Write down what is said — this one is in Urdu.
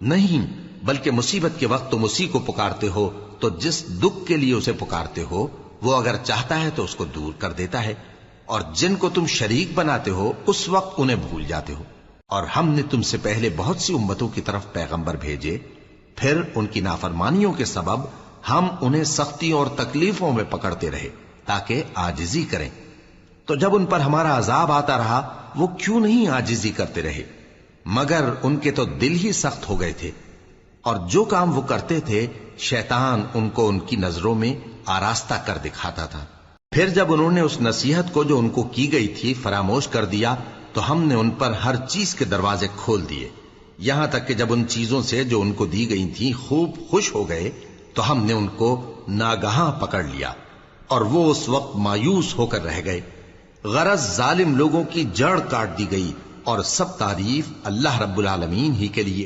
نہیں، بلکہ مصیبت کے وقت تم اسی کو پکارتے ہو تو جس دکھ کے لیے اسے پکارتے ہو وہ اگر چاہتا ہے تو اس کو دور کر دیتا ہے، اور جن کو تم شریک بناتے ہو اس وقت انہیں بھول جاتے ہو۔ اور ہم نے تم سے پہلے بہت سی امتوں کی طرف پیغمبر بھیجے، پھر ان کی نافرمانیوں کے سبب ہم انہیں سختیوں اور تکلیفوں میں پکڑتے رہے تاکہ عاجزی کریں۔ تو جب ان پر ہمارا عذاب آتا رہا وہ کیوں نہیں عاجزی کرتے رہے، مگر ان کے تو دل ہی سخت ہو گئے تھے، اور جو کام وہ کرتے تھے شیطان ان کو ان کی نظروں میں آراستہ کر دکھاتا تھا۔ پھر جب انہوں نے اس نصیحت کو جو ان کو کی گئی تھی فراموش کر دیا تو ہم نے ان پر ہر چیز کے دروازے کھول دیے، یہاں تک کہ جب ان چیزوں سے جو ان کو دی گئی تھیں خوب خوش ہو گئے تو ہم نے ان کو ناگہاں پکڑ لیا، اور وہ اس وقت مایوس ہو کر رہ گئے۔ غرض ظالم لوگوں کی جڑ کاٹ دی گئی، اور سب تعریف اللہ رب العالمین ہی کے لیے